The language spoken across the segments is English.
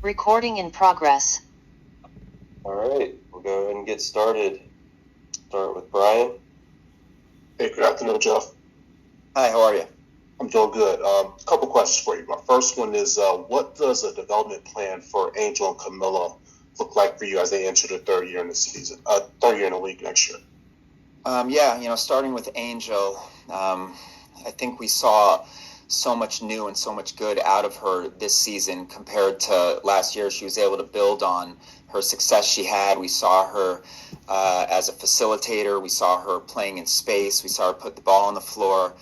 Recording in progress. All right, we'll go ahead and get started. Start with Brian. Hey, good afternoon, Jeff. Hi, how are you? I'm doing good. A couple questions for you. My first one is, what does a development plan for Angel and Camilla look like for you as they enter the third year in the season, third year in the league next year? Starting with Angel, I think we saw so much new and so much good out of her this season compared to last year. She was able to build on her success she had. We saw her as a facilitator. We saw her playing in space. We saw her put the ball on the floor.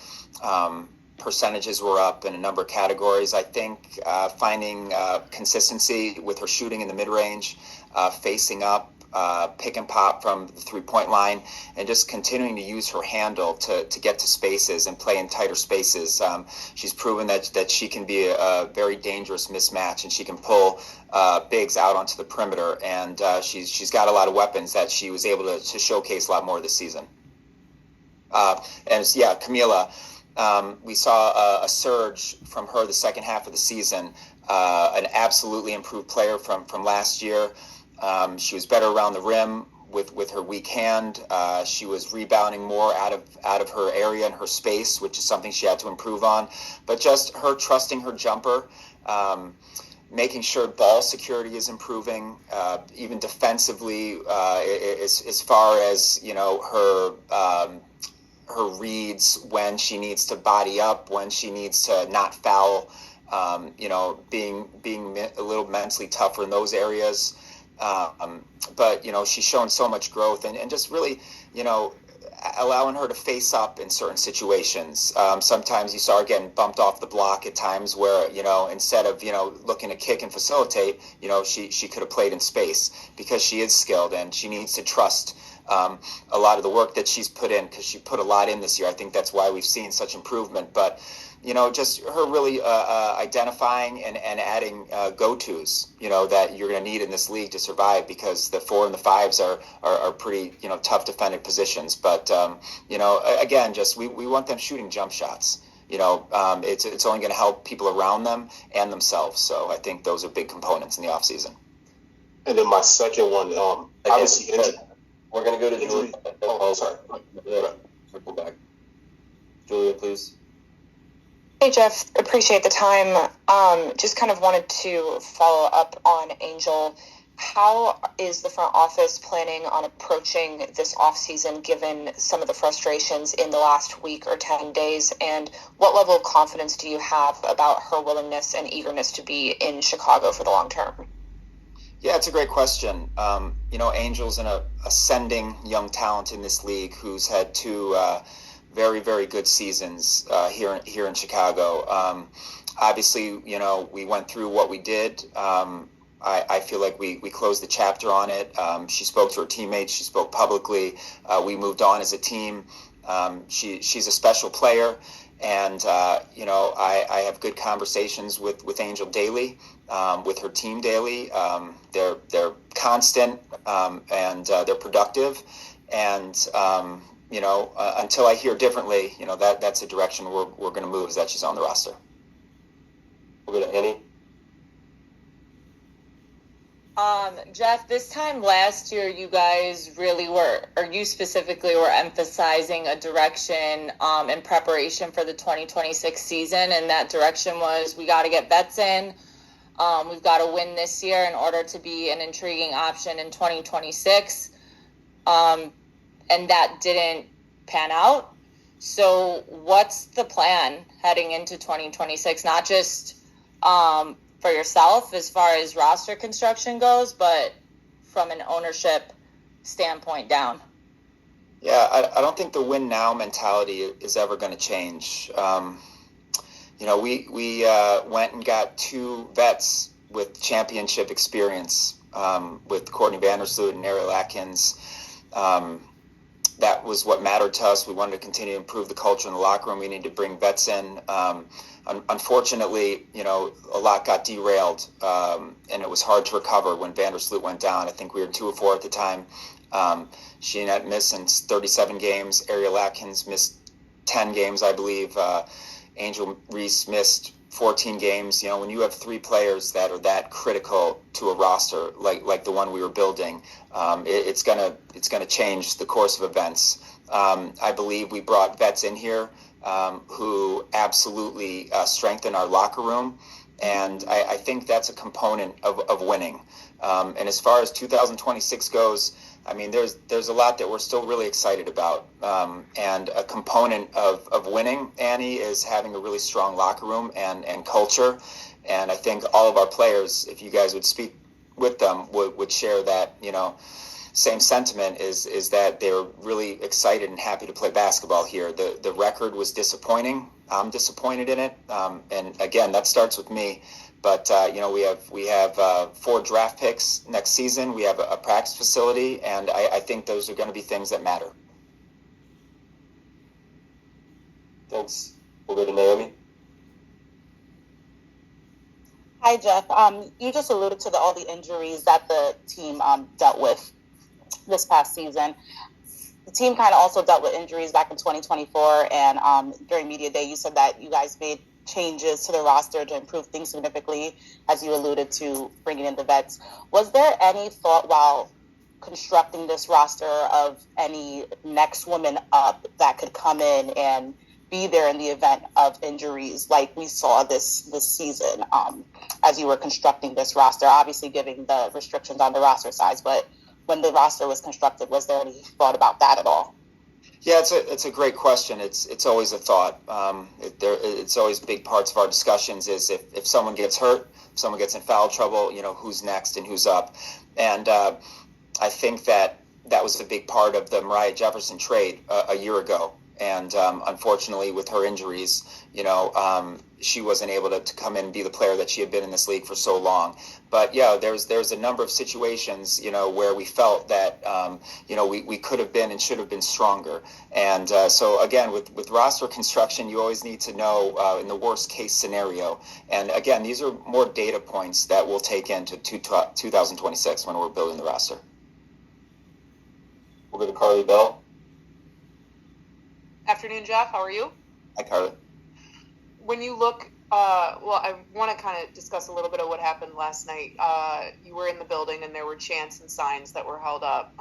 Percentages were up in a number of categories. I think finding consistency with her shooting in the mid-range, facing up, pick and pop from the three-point line, and just continuing to use her handle to get to spaces and play in tighter spaces. She's proven that she can be a very dangerous mismatch, and she can pull bigs out onto the perimeter. And she's got a lot of weapons that she was able to showcase a lot more this season. Camila, we saw a surge from her the second half of the season. An absolutely improved player from last year. She was better around the rim with her weak hand. She was rebounding more out of her area and her space, which is something she had to improve on. But just her trusting her jumper, making sure ball security is improving, even defensively, as far as her reads when she needs to body up, when she needs to not foul, being a little mentally tougher in those areas. But she's shown so much growth and just really, allowing her to face up in certain situations. Sometimes you saw her getting bumped off the block at times where, instead of, looking to kick and facilitate, she could have played in space because she is skilled and she needs to trust a lot of the work that she's put in, because she put a lot in this year. I think that's why we've seen such improvement. But just her really identifying and adding go-tos, that you're going to need in this league to survive, because the 4 and the 5s are pretty, tough defended positions. But, again, just we want them shooting jump shots. It's only going to help people around them and themselves. So I think those are big components in the offseason. And then my second one, obviously, we're going to go to Julia. Oh, sorry. Circle back. Julia, please. Hey, Jeff, appreciate the time. Just kind of wanted to follow up on Angel. How is the front office planning on approaching this offseason, given some of the frustrations in the last week or 10 days? And what level of confidence do you have about her willingness and eagerness to be in Chicago for the long term? Yeah, it's a great question. Angel's an ascending young talent in this league who's had 2 very, very good seasons here in Chicago. Obviously, we went through what we did. I feel like we closed the chapter on it. She spoke to her teammates. She spoke publicly. We moved on as a team. She's a special player. And, I have good conversations with Angel daily, with her team daily. They're constant and they're productive. And, until I hear differently, that's the direction we're going to move, is that she's on the roster. We'll go to Annie. Jeff, this time last year, you guys really you specifically were emphasizing a direction in preparation for the 2026 season, and that direction was, we got to get vets in. We've got to win this year in order to be an intriguing option in 2026. And that didn't pan out. So what's the plan heading into 2026? Not just for yourself as far as roster construction goes, but from an ownership standpoint down. Yeah, I don't think the win now mentality is ever going to change. We went and got 2 vets with championship experience, with Courtney Vandersloot and Ariel Atkins. That was what mattered to us. We wanted to continue to improve the culture in the locker room. We needed to bring vets in. Unfortunately, a lot got derailed, and it was hard to recover when Vandersloot went down. I think we were 2-4 at the time. She ended up missing 37 games. Ariel Atkins missed 10 games, I believe. Angel Reese missed 14 games. When you have three players that are that critical to a roster like the one we were building, it's gonna change the course of events. I believe we brought vets in here who absolutely strengthen our locker room, and I think that's a component of winning. And as far as 2026 goes, I mean, there's a lot that we're still really excited about. And a component of winning, Annie, is having a really strong locker room and culture. And I think all of our players, if you guys would speak with them, would share that, same sentiment is that they're really excited and happy to play basketball here. The record was disappointing. I'm disappointed in it. And again, that starts with me. But we have 4 draft picks next season. We have a practice facility, and I think those are going to be things that matter. Thanks. We'll go to Naomi. Hi, Jeff. You just alluded to all the injuries that the team dealt with this past season. The team kind of also dealt with injuries back in 2024, and during Media Day, you said that you guys made changes to the roster to improve things significantly, as you alluded to bringing in the vets. Was there any thought while constructing this roster of any next woman up that could come in and be there in the event of injuries like we saw this season as you were constructing this roster, obviously giving the restrictions on the roster size, but when the roster was constructed, was there any thought about that at all? Yeah, it's a great question. It's always a thought. It's always big parts of our discussions is if someone gets hurt, if someone gets in foul trouble, who's next and who's up. And I think that was a big part of the Mariah Jefferson trade a year ago. And unfortunately, with her injuries, she wasn't able to come in and be the player that she had been in this league for so long. But yeah, there's a number of situations, where we felt that, we could have been and should have been stronger. And so again, with roster construction, you always need to know in the worst case scenario. And again, these are more data points that we'll take into 2026 when we're building the roster. We'll go to Carly Bell. Afternoon, Jeff. How are you? Hi, Carly. When you look, I want to kind of discuss a little bit of what happened last night. You were in the building and there were chants and signs that were held up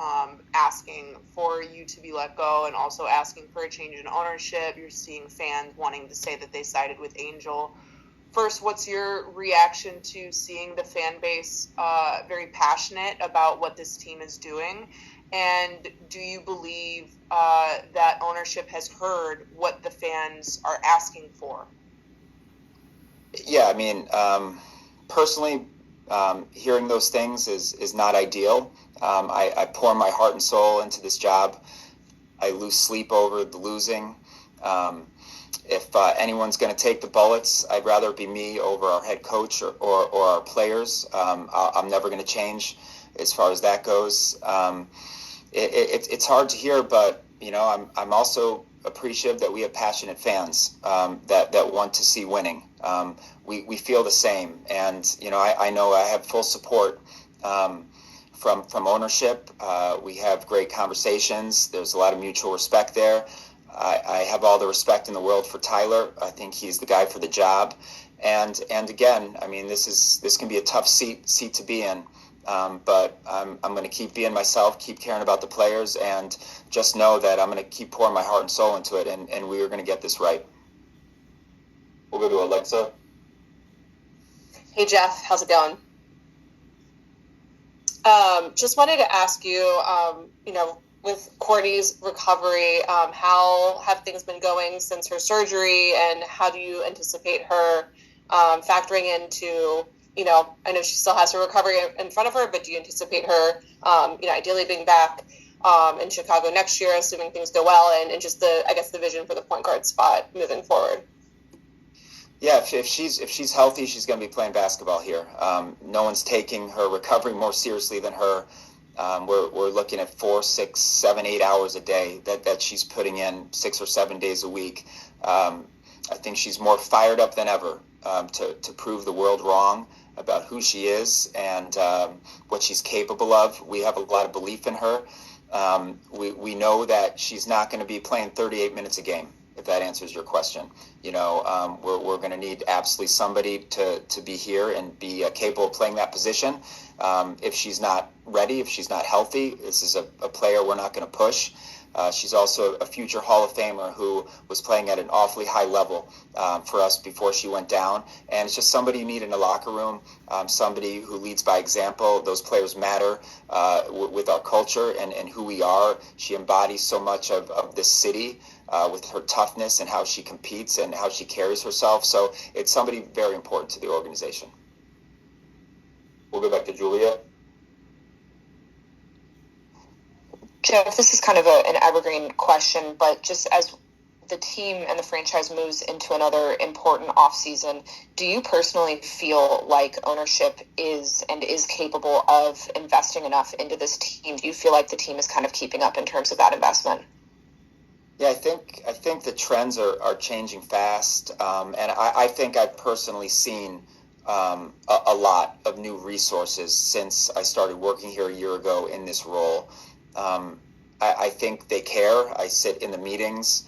asking for you to be let go and also asking for a change in ownership. You're seeing fans wanting to say that they sided with Angel. First, what's your reaction to seeing the fan base very passionate about what this team is doing? And do you believe that ownership has heard what the fans are asking for? Yeah, I mean, personally, hearing those things is not ideal. I pour my heart and soul into this job. I lose sleep over the losing. If anyone's going to take the bullets, I'd rather it be me over our head coach or our players. I'm never going to change as far as that goes. It's hard to hear, but I'm also appreciative that we have passionate fans that want to see winning. We feel the same, and I know I have full support from ownership. We have great conversations. There's a lot of mutual respect there. I have all the respect in the world for Tyler. I think he's the guy for the job. And again, I mean, this can be a tough seat to be in. But I'm going to keep being myself, keep caring about the players, and just know that I'm going to keep pouring my heart and soul into it, and we are going to get this right. We'll go to Alexa. Hey, Jeff. How's it going? Just wanted to ask you, with Courtney's recovery, how have things been going since her surgery, and how do you anticipate her factoring into, I know she still has her recovery in front of her, but do you anticipate her, ideally being back in Chicago next year, assuming things go well, and just the vision for the point guard spot moving forward? Yeah, if she's healthy, she's going to be playing basketball here. No one's taking her recovery more seriously than her. We're looking at 4, 6, 7, 8 hours a day that she's putting in 6 or 7 days a week. I think she's more fired up than ever to prove the world wrong about who she is and what she's capable of. We have a lot of belief in her. We know that she's not going to be playing 38 minutes a game. if that answers your question. We're going to need absolutely somebody to be here and be capable of playing that position. If she's not ready, if she's not healthy, this is a player we're not going to push. She's also a future Hall of Famer who was playing at an awfully high level for us before she went down. And it's just somebody you need in the locker room, somebody who leads by example. Those players matter with our culture and who we are. She embodies so much of this city with her toughness and how she competes and how she carries herself. So it's somebody very important to the organization. We'll go back to Julia. Jeff, this is kind of an evergreen question, but just as the team and the franchise moves into another important offseason, do you personally feel like ownership is capable of investing enough into this team? Do you feel like the team is kind of keeping up in terms of that investment? Yeah, I think the trends are changing fast, and I think I've personally seen a lot of new resources since I started working here a year ago in this role. I think they care. I sit in the meetings.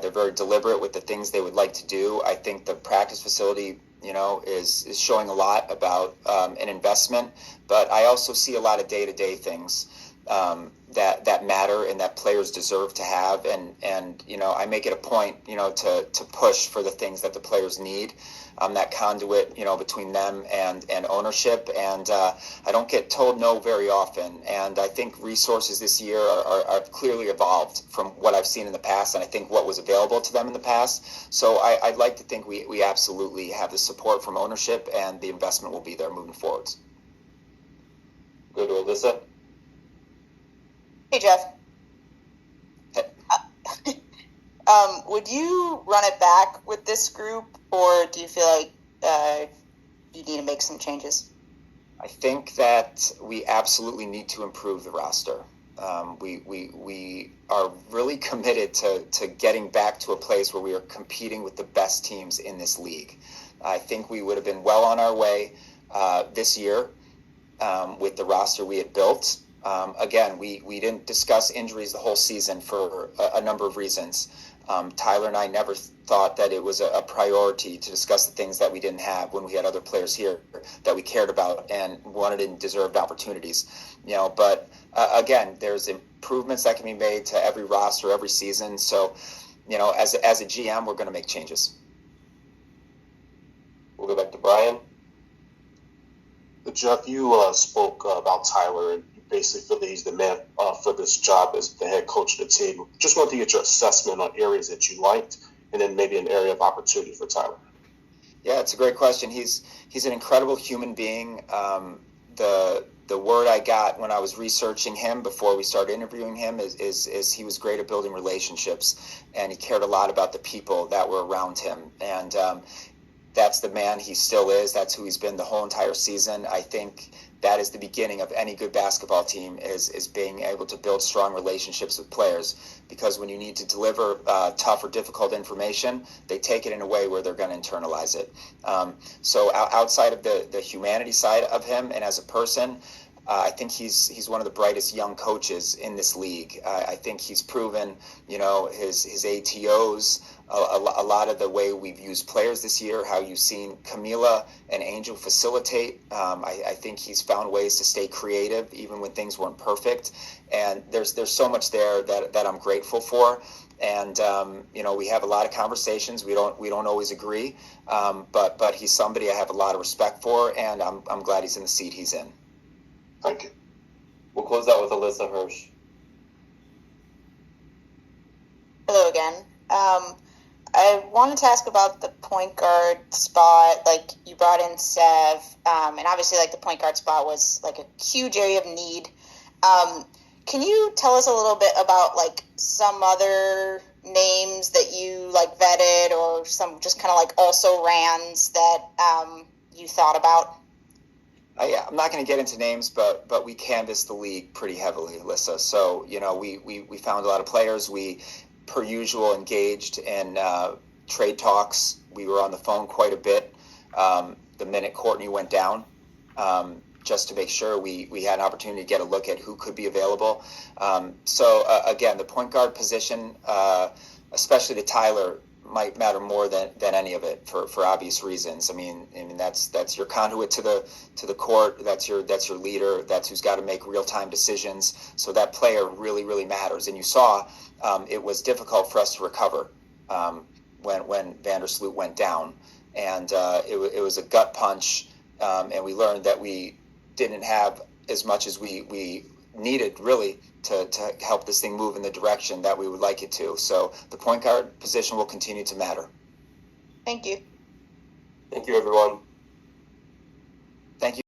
They're very deliberate with the things they would like to do. I think the practice facility, is showing a lot about an investment. But I also see a lot of day-to-day things that matter and that players deserve to have. And I make it a point, to push for the things that the players need. That conduit, between them and ownership. And I don't get told no very often. And I think resources this year are clearly evolved from what I've seen in the past, and I think what was available to them in the past. So I'd like to think we absolutely have the support from ownership, and the investment will be there moving forwards. Go to Alyssa. Hey, Jeff. Would you run it back with this group, or do you feel like you need to make some changes? I think that we absolutely need to improve the roster. We are really committed to getting back to a place where we are competing with the best teams in this league. I think we would have been well on our way this year with the roster we had built. Again, we didn't discuss injuries the whole season for a number of reasons. Tyler and I never thought that it was a priority to discuss the things that we didn't have when we had other players here that we cared about and wanted and deserved opportunities. But again, there's improvements that can be made to every roster, every season. So, as a GM, we're going to make changes. We'll go back to Brian. Jeff, you spoke about Tyler, and you basically feel that he's the man for this job as the head coach of the team. Just wanted to get your assessment on areas that you liked, and then maybe an area of opportunity for Tyler. Yeah, it's a great question. He's an incredible human being. The word I got when I was researching him before we started interviewing him is he was great at building relationships, and he cared a lot about the people that were around him. And that's the man he still is. That's who he's been the whole entire season. I think that is the beginning of any good basketball team is being able to build strong relationships with players, because when you need to deliver tough or difficult information, they take it in a way where they're going to internalize it. So outside of the humanity side of him and as a person, I think he's one of the brightest young coaches in this league. I think he's proven, his ATOs, a lot of the way we've used players this year, how you've seen Camila and Angel facilitate. I think he's found ways to stay creative even when things weren't perfect. And there's so much there that I'm grateful for. And we have a lot of conversations. We don't always agree, but he's somebody I have a lot of respect for, and I'm glad he's in the seat he's in. Thank you. We'll close out with Alyssa Hirsch. Hello again. I wanted to ask about the point guard spot. Like, you brought in Sev, and obviously, like, the point guard spot was like a huge area of need. Can you tell us a little bit about like some other names that you like vetted, or some just kind of like also rans that you thought about? I'm not going to get into names, but we canvassed the league pretty heavily, Alyssa. So, we found a lot of players. We, per usual, engaged in trade talks. We were on the phone quite a bit the minute Courtney went down, just to make sure we had an opportunity to get a look at who could be available. So, again, the point guard position especially to Tyler, might matter more than any of it for obvious reasons. I mean that's your conduit to the court. That's your leader. That's who's got to make real time decisions. So that player really matters. And you saw it was difficult for us to recover when Vandersloot went down, and it was a gut punch. And we learned that we didn't have as much as we needed really to help this thing move in the direction that we would like it to. So the point guard position will continue to matter. Thank you. Thank you, everyone. Thank you.